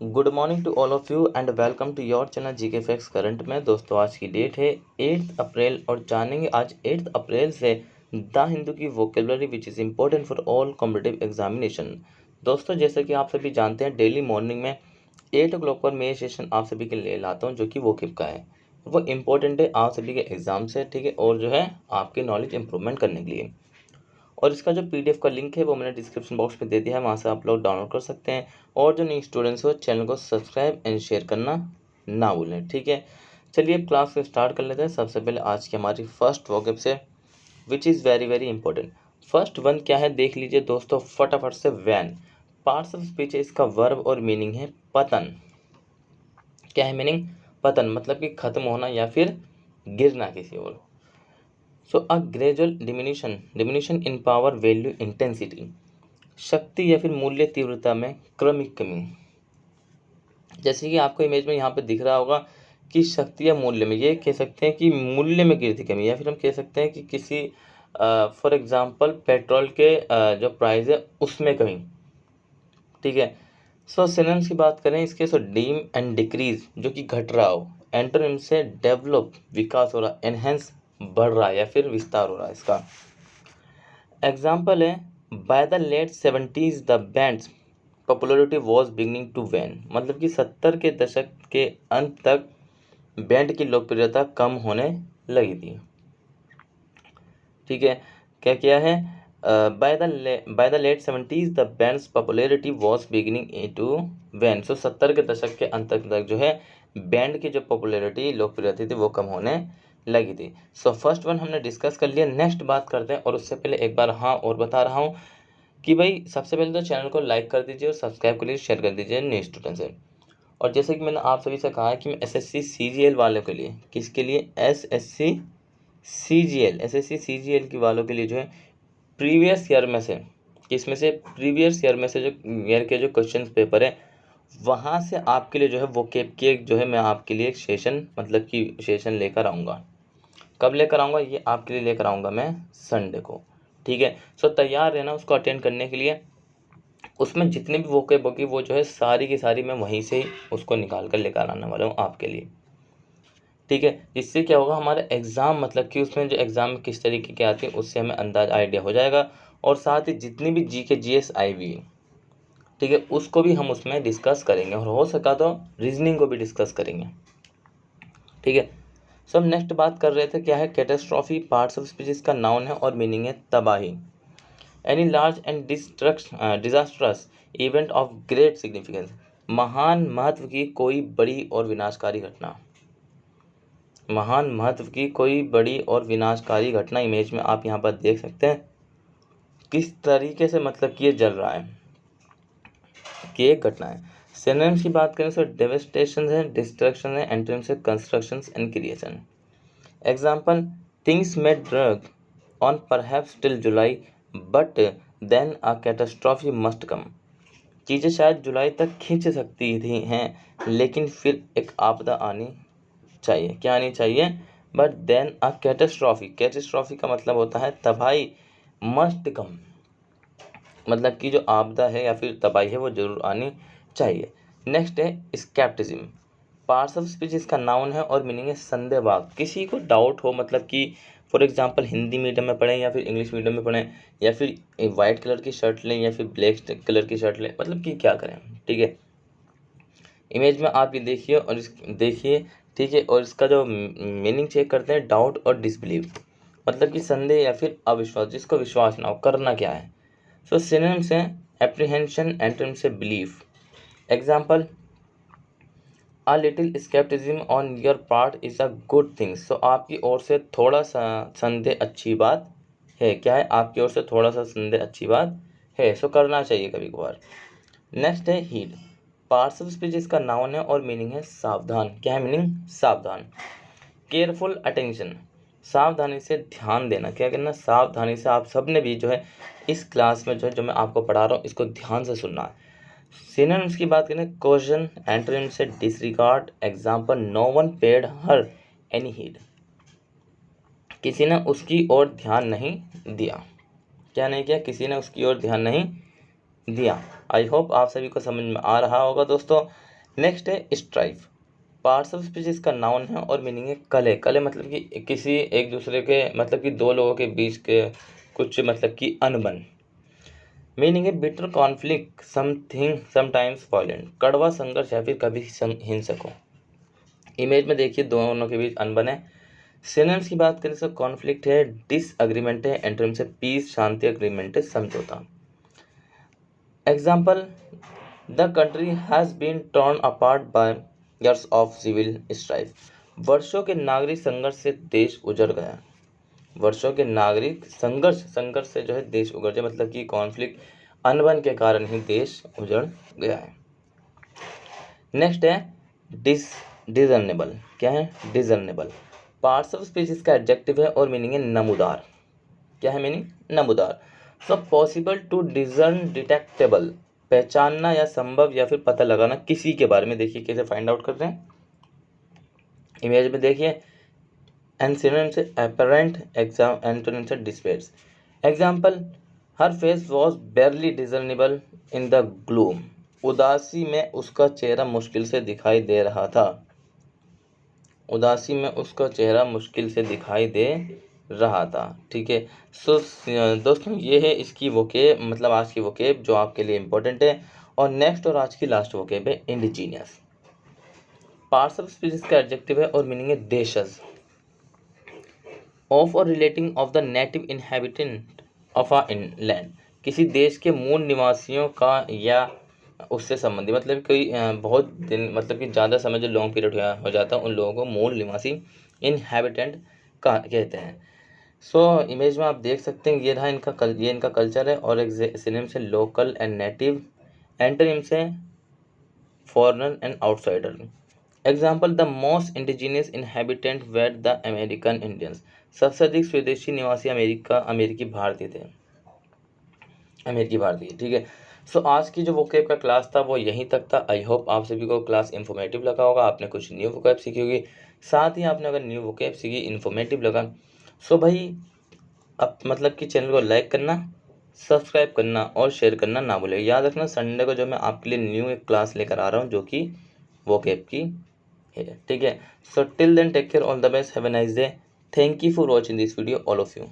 Good morning to all of you and welcome to your channel GK facts current में। दोस्तों आज की date है 8 अप्रैल और जानेंगे आज 8 अप्रैल से द हिंदू की vocabulary which is important for all competitive examination. दोस्तों जैसे कि आप सभी जानते हैं डेली मॉर्निंग में 8 o'clock पर मैं सेशन आप सभी के लिए लाता हूँ जो कि वोकेब का है। वो इम्पोर्टेंट है आप सभी के एग्जाम से, ठीक है, और जो है आपकी नॉलेज इंप्रूवमेंट करने के लिए। और इसका जो पीडीएफ का लिंक है वो मैंने डिस्क्रिप्शन बॉक्स में दे दिया है, वहाँ से आप लोग डाउनलोड कर सकते हैं। और जो नई स्टूडेंट्स हो चैनल को सब्सक्राइब एंड शेयर करना ना भूलें, ठीक है। चलिए अब क्लास को स्टार्ट कर लेते हैं। सबसे पहले आज की हमारी फर्स्ट वोकैब से which is very very important. First one क्या है देख लीजिए दोस्तों फटाफट से। वैन पार्ट्स ऑफ स्पीच है, इसका वर्ब और मीनिंग है पतन। क्या है मीनिंग? पतन मतलब कि खत्म होना या फिर गिरना किसी और। So a gradual diminution in power value intensity, शक्ति या फिर मूल्य तीव्रता में क्रमिक कमी। जैसे कि आपको इमेज में यहाँ पे दिख रहा होगा कि शक्ति या मूल्य में, ये कह सकते हैं कि मूल्य में गिरती कमी, या फिर हम कह सकते हैं कि किसी फॉर एग्जांपल पेट्रोल के जो प्राइस है उसमें कमी, ठीक है। सो सिनोनिम्स की बात करें इसके, सो डीम एंड डिक्रीज जो कि घट रहा हो, एंटोनिम से डेवलप विकास हो रहा, एनहेंस बढ़ रहा है या फिर विस्तार हो रहा है इसका। एग्जाम्पल है by the late 70s the bands popularity was beginning to wane, मतलब कि 70 के दशक के अंत तक बैंड की लोकप्रियता कम होने लगी थी, ठीक है। क्या किया है? By the late 70s the bands popularity was beginning to wane. So 70 के दशक के अंत तक जो है बैंड की जो पॉपुलरिटी लोकप्रियता थी वो कम होने लगी थी। सो फर्स्ट वन हमने डिस्कस कर लिया। नेक्स्ट बात करते हैं, और उससे पहले एक बार हाँ और बता रहा हूँ कि भाई सबसे पहले तो चैनल को लाइक कर दीजिए और सब्सक्राइब कर लीजिए, शेयर कर दीजिए नए स्टूडेंट से। और जैसे कि मैंने आप सभी से कहा है कि मैं एसएससी सीजीएल वालों के लिए, किसके लिए? एसएससी सीजीएल की वालों के लिए जो है प्रीवियस ईयर में से, किस में से? प्रीवियस ईयर में से जो ईयर के जो क्वेश्चन पेपर है वहाँ से आपके लिए जो है वो केप के जो है मैं आपके लिए एक सेशन, मतलब कि सेशन लेकर आऊँगा। कब लेकर आऊँगा? ये आपके लिए लेकर आऊँगा मैं संडे को, ठीक है। सो तैयार रहना उसको अटेंड करने के लिए। उसमें जितने भी वोकेब होगी वो जो है सारी की सारी मैं वहीं से ही उसको निकाल कर लेकर आने वाला हूँ आपके लिए, ठीक है। इससे क्या होगा हमारा एग्ज़ाम, मतलब कि उसमें जो एग्ज़ाम किस तरीके के आती है उससे हमें अंदाज आइडिया हो जाएगा। और साथ ही जितनी भी जीके जीएस आई हुई है, ठीक है, उसको भी हम उसमें डिस्कस करेंगे, और हो सका तो रीजनिंग को भी डिस्कस करेंगे, ठीक है। सो हम नेक्स्ट बात कर रहे थे क्या है? कैटास्ट्रॉफी पार्ट्स ऑफ स्पीच का नाउन है और मीनिंग है तबाही। Any large and disastrous event of great significance, महान महत्व की कोई बड़ी और विनाशकारी घटना। महान महत्व की कोई बड़ी और विनाशकारी घटना, इमेज में आप यहाँ पर देख सकते हैं किस तरीके से, मतलब कि ये जल रहा है कि एक घटना है। सिनोनिम्स की बात करें तो डेवास्टेशन है, डिस्ट्रक्शन है, एंटोनिम से construction and creation. Example things made drag on perhaps till July but then a catastrophe must come, चीज़ें शायद जुलाई तक खींच सकती थी हैं लेकिन फिर एक आपदा आनी चाहिए। क्या आनी चाहिए? बट देन अ कैटास्ट्रॉफी का मतलब होता है तबाही, मस्ट कम मतलब कि जो आपदा है या फिर तबाही है वो जरूर आनी चाहिए। नेक्स्ट है स्केप्टिज्म, पार्ट्स ऑफ स्पीच इसका नाउन है और मीनिंग है संदेहवाद। किसी को डाउट हो, मतलब कि फॉर एग्जांपल हिंदी मीडियम में पढ़ें या फिर इंग्लिश मीडियम में पढ़ें, या फिर वाइट कलर की शर्ट लें या फिर ब्लैक कलर की शर्ट लें, मतलब कि क्या करें, ठीक है। इमेज में आप ये देखिए और इस देखिए, ठीक है, और इसका जो मीनिंग चेक करते हैं, डाउट और डिसबिलीव मतलब कि संदेह या फिर अविश्वास, जिसको विश्वास ना हो। करना क्या है? सो सिनोनिम्स हैं एप्रीहेंशन, एंटोनिम से belief. Example a little scepticism on your part is a good thing. So आपकी ओर से थोड़ा सा संदेह अच्छी बात है। क्या है? आपकी ओर से थोड़ा सा संदेह अच्छी बात है, सो करना चाहिए कभी कभार। नेक्स्ट है हीड, पार्ट्स ऑफ स्पीच इसका नाउन है और मीनिंग है सावधान। क्या है मीनिंग? सावधान। केयरफुल अटेंशन, सावधानी से ध्यान देना। क्या करना? सावधानी से। आप सब ने भी जो है इस क्लास में जो मैं आपको पढ़ा रहा हूँ इसको ध्यान से सुनना है। सिनोनिम्स की बात करें, क्वेश्चन, एंटोनिम से disregard. Example no one paid her any heed, किसी ने उसकी ओर ध्यान नहीं दिया। क्या नहीं किया? किसी ने उसकी ओर ध्यान नहीं दिया। आई होप आप सभी को समझ में आ रहा होगा दोस्तों। नेक्स्ट है स्ट्राइफ। पार्ट्स ऑफ स्पीच इसका नाउन है और मीनिंग है कले। कले मतलब कि किसी एक दूसरे के मतलब कि दो लोगों के बीच के कुछ मतलब कि अनबन। मीनिंग है bitter conflict, something sometimes violent, कड़वा संघर्ष या फिर कभी हिंसक हो। इमेज में देखिए दोनों के बीच अनबन है। सिनोनिम्स की बात करें तो कॉन्फ्लिक्ट है, डिसएग्रीमेंट है, एंटोनिम्स है पीस, शांति, एग्रीमेंट है समझौता। Example, the country has been torn apart by years of civil strife। वर्षों के नागरिक संघर्ष से देश उजड़ गया। वर्षों के नागरिक संघर्ष से जो है देश उजड़ जाए, मतलब कि कॉन्फ्लिक्ट अनबन के कारण ही देश उजड़ गया है। नेक्स्ट है डिसर्नेबल। क्या है? डिसर्नेबल। पार्ट्स ऑफ स्पीच इसका एडजेक्टिव है और मीनिंग है नमूदार। क्या है मीनिंग? नमूदार। So possible to discern, detectable, पहचानना या संभव या फिर पता लगाना किसी के बारे में। देखिए कैसे फाइंड आउट करते हैं। इमेज में देखिए, एंड सिनोनिम से अपरेंट, एंटोनिम से disappears. Example, her face was barely discernible in the gloom. उदासी में उसका चेहरा मुश्किल से दिखाई दे रहा था। उदासी में उसका चेहरा मुश्किल से दिखाई दे रहा था। ठीक है। सो दोस्तों ये है इसकी वोकेब, मतलब आज की वोकेब जो आपके लिए इम्पोर्टेंट है। और नेक्स्ट और आज की लास्ट वोकेब है इंडिजीनियस। पार्ट्स ऑफ स्पीच का एडजेक्टिव है और मीनिंग है देशज, ऑफ और relating of the native inhabitant of a land. किसी देश के मूल निवासियों का या उससे संबंधित, मतलब कोई बहुत दिन, मतलब कि ज़्यादा समय जो लॉन्ग पीरियड हो जाता है उन लोगों को मूल निवासी इनहेबिटेंट का कहते हैं। सो इमेज में आप देख सकते हैं ये रहा ये इनका कल्चर है। और एक सिनोनिम से लोकल एंड नेटिव, एंटोनिम से foreigner and outsider. Example, the most indigenous inhabitant were the American Indians. सबसे अधिक स्वदेशी निवासी अमेरिकी भारतीय थे। अमेरिकी भारतीय। ठीक है। सो आज की जो वोकेब का क्लास था वो यहीं तक था। आई होप आप सभी को क्लास इन्फॉर्मेटिव लगा होगा, आपने कुछ न्यू वोकेब सीखी होगी। साथ ही आपने अगर न्यू वोकेब सीखी, इन्फॉर्मेटिव लगा, सो भाई अब मतलब कि चैनल को लाइक करना, सब्सक्राइब करना और शेयर करना ना भूलें। याद रखना संडे को जो मैं आपके लिए न्यू एक क्लास लेकर आ रहा हूँ जो कि वोकेब की है। ठीक है। So till then take care, all the best, have a nice day. Thank you for watching this video all of you.